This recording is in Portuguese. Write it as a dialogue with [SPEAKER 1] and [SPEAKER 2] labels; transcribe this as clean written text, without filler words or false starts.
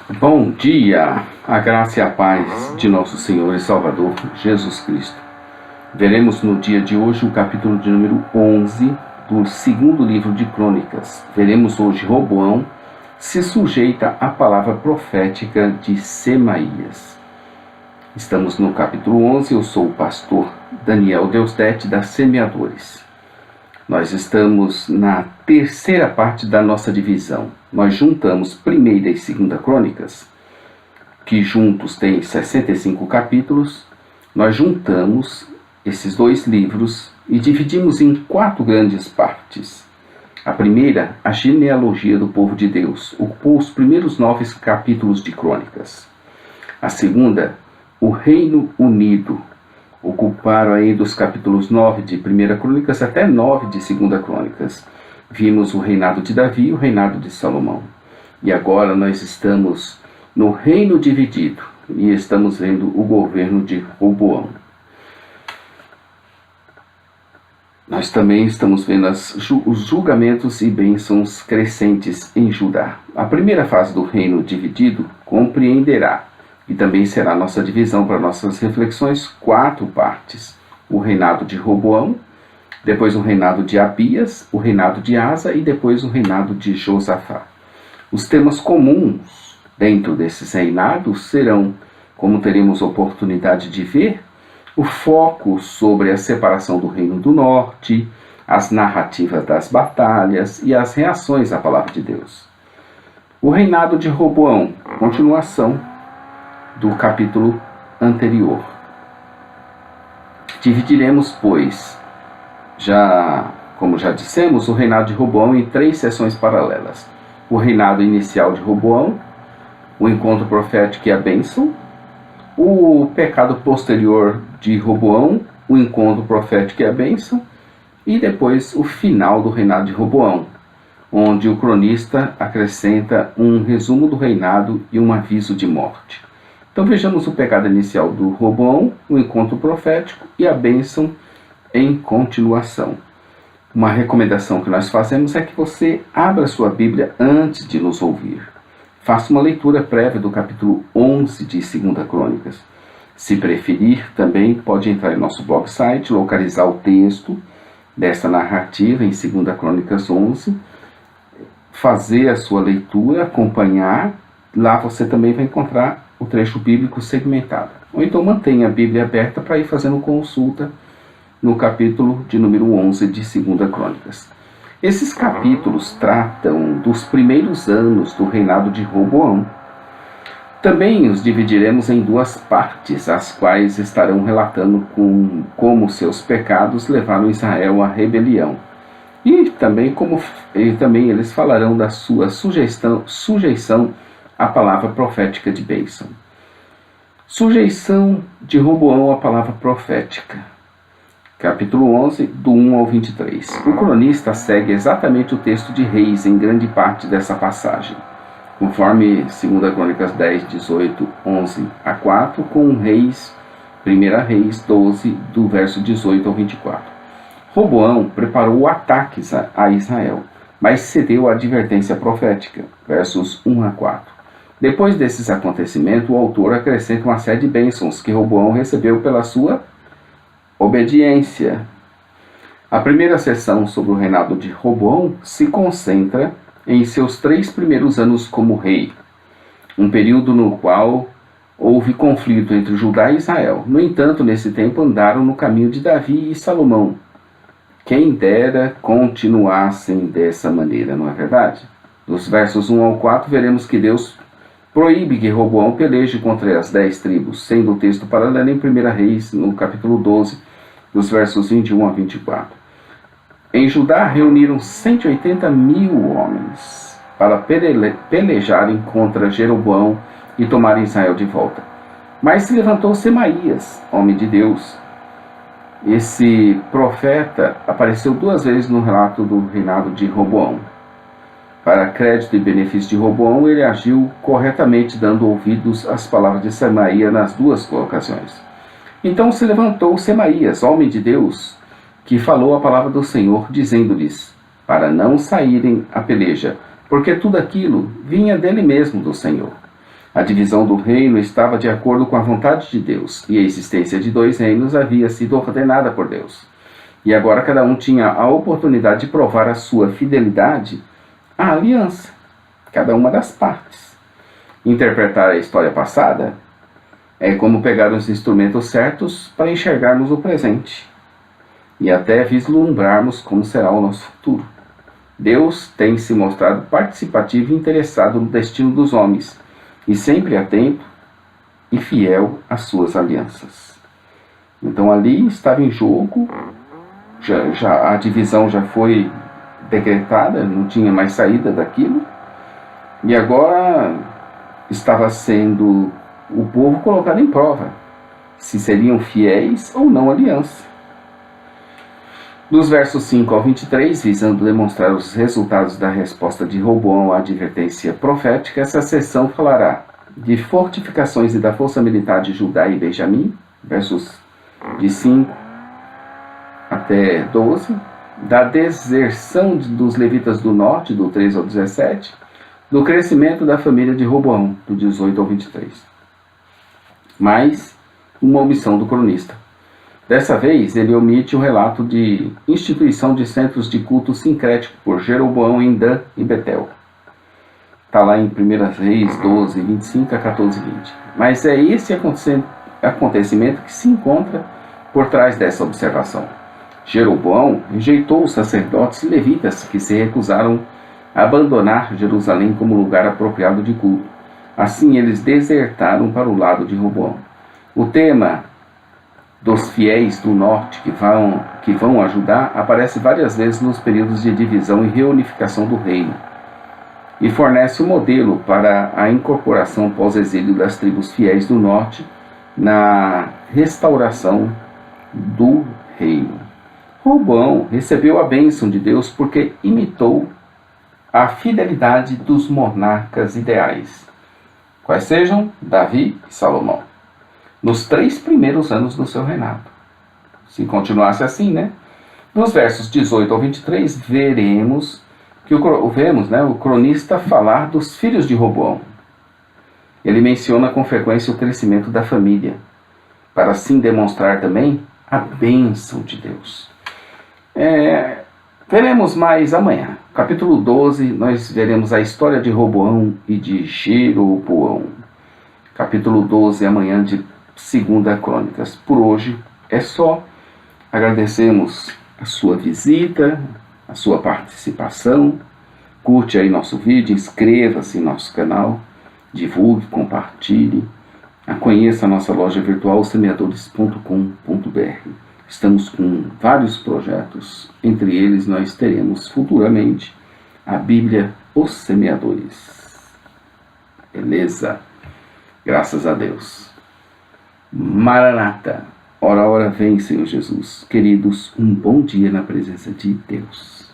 [SPEAKER 1] Bom dia, a graça e a paz de nosso Senhor e Salvador Jesus Cristo. Veremos no dia de hoje o capítulo de número 11 do segundo livro de Crônicas. Veremos hoje Roboão se sujeita à palavra profética de Semaías. Estamos no capítulo 11, eu sou o pastor Daniel Deusdete da Semeadores. Nós estamos na terceira parte da nossa divisão. Nós juntamos primeira e segunda crônicas, que juntos têm 65 capítulos. Nós juntamos esses dois livros e dividimos em 4 grandes partes. A primeira, a genealogia do povo de Deus, ocupou os primeiros 9 capítulos de crônicas. A segunda, o reino unido, ocuparam aí dos capítulos 9 de 1 Crônicas até 9 de 2 Crônicas. Vimos o reinado de Davi e o reinado de Salomão. E agora nós estamos no reino dividido e estamos vendo o governo de Roboão. Nós também estamos vendo os julgamentos e bênçãos crescentes em Judá. A primeira fase do reino dividido compreenderá, e também será nossa divisão para nossas reflexões, 4 partes. O reinado de Roboão, depois o reinado de Abias, o reinado de Asa e depois o reinado de Josafá. Os temas comuns dentro desses reinados serão, como teremos oportunidade de ver, o foco sobre a separação do Reino do Norte, as narrativas das batalhas e as reações à palavra de Deus. O reinado de Roboão, continuação do capítulo anterior. Dividiremos, pois, como já dissemos, o reinado de Roboão em 3 sessões paralelas. O reinado inicial de Roboão, o encontro profético e a bênção, o pecado posterior de Roboão, o encontro profético e a bênção, e depois o final do reinado de Roboão, onde o cronista acrescenta um resumo do reinado e um aviso de morte. Então vejamos o pecado inicial do Roboão, o encontro profético e a bênção em continuação. Uma recomendação que nós fazemos é que você abra sua Bíblia antes de nos ouvir. Faça uma leitura prévia do capítulo 11 de 2 Crônicas. Se preferir, também pode entrar em nosso blog site, localizar o texto dessa narrativa em 2 Crônicas 11, fazer a sua leitura, acompanhar. Lá você também vai encontrar o trecho bíblico segmentado. Ou então mantenha a Bíblia aberta para ir fazendo consulta no capítulo de número 11 de 2 Crônicas. Esses capítulos tratam dos primeiros anos do reinado de Roboão. Também os dividiremos em 2 partes, as quais estarão relatando como seus pecados levaram Israel à rebelião. E também eles falarão da sua sujeição à palavra profética de bênção. Sujeição de Roboão à palavra profética. Capítulo 11, do 1 ao 23. O cronista segue exatamente o texto de Reis em grande parte dessa passagem, conforme 2 Crônicas 10, 18, 11 a 4, com Reis, 1 Reis 12, do verso 18 ao 24. Roboão preparou ataques a Israel, mas cedeu à advertência profética, versos 1 a 4. Depois desses acontecimentos, o autor acrescenta uma série de bênçãos que Roboão recebeu pela sua obediência. A primeira sessão sobre o reinado de Roboão se concentra em seus 3 primeiros anos como rei, um período no qual houve conflito entre Judá e Israel. No entanto, nesse tempo andaram no caminho de Davi e Salomão. Quem dera continuassem dessa maneira, não é verdade? Dos versos 1 ao 4, veremos que Deus proíbe que Roboão peleje contra as 10 tribos, sendo o texto paralelo em 1 Reis, no capítulo 12, dos versos 21 a 24. Em Judá reuniram 180 mil homens para pelejarem contra Jeroboão e tomarem Israel de volta. Mas se levantou Semaías, homem de Deus. Esse profeta apareceu 2 vezes no relato do reinado de Roboão. Para crédito e benefício de Roboão, ele agiu corretamente, dando ouvidos às palavras de Semaías nas 2 ocasiões. Então se levantou Semaías, homem de Deus, que falou a palavra do Senhor, dizendo-lhes, para não saírem à peleja, porque tudo aquilo vinha dele mesmo, do Senhor. A divisão do reino estava de acordo com a vontade de Deus, e a existência de 2 reinos havia sido ordenada por Deus. E agora cada um tinha a oportunidade de provar a sua fidelidade à aliança, cada uma das partes. Interpretar a história passada é como pegar os instrumentos certos para enxergarmos o presente e até vislumbrarmos como será o nosso futuro. Deus tem se mostrado participativo e interessado no destino dos homens, e sempre atento e fiel às suas alianças. Então ali estava em jogo, a divisão já foi decretada, não tinha mais saída daquilo, e agora estava sendo o povo colocado em prova, se seriam fiéis ou não à aliança. Dos versos 5 ao 23, visando demonstrar os resultados da resposta de Roboão à advertência profética, essa seção falará de fortificações e da força militar de Judá e Benjamim, versos de 5 até 12, da deserção dos levitas do norte, do 13 ao 17, do crescimento da família de Roboão, do 18 ao 23. Mais uma omissão do cronista. Dessa vez, ele omite o relato de instituição de centros de culto sincrético por Jeroboão em Dan e Betel. Está lá em 1 Reis 12, 25 a 14, 20. Mas é esse acontecimento que se encontra por trás dessa observação. Jeroboão rejeitou os sacerdotes e levitas que se recusaram a abandonar Jerusalém como lugar apropriado de culto. Assim, eles desertaram para o lado de Roboão. O tema dos fiéis do norte que vão ajudar aparece várias vezes nos períodos de divisão e reunificação do reino, e fornece um modelo para a incorporação pós-exílio das tribos fiéis do norte na restauração do reino. Roboão recebeu a bênção de Deus porque imitou a fidelidade dos monarcas ideais, quais sejam Davi e Salomão, nos 3 primeiros anos do seu reinado. Se continuasse assim, né? Nos versos 18 ao 23, vemos o cronista falar dos filhos de Roboão. Ele menciona com frequência o crescimento da família, para assim demonstrar também a bênção de Deus. Veremos mais amanhã. Capítulo 12, nós veremos a história de Roboão e de Jeroboão. Capítulo 12, amanhã de 2 Crônicas. Por hoje é só. Agradecemos a sua visita, a sua participação. Curte aí nosso vídeo, inscreva-se em nosso canal, divulgue, compartilhe. Conheça a nossa loja virtual semeadores.com.br. Estamos com vários projetos, entre eles nós teremos futuramente a Bíblia Os Semeadores. Beleza? Graças a Deus. Maranata, ora vem, Senhor Jesus. Queridos, um bom dia na presença de Deus.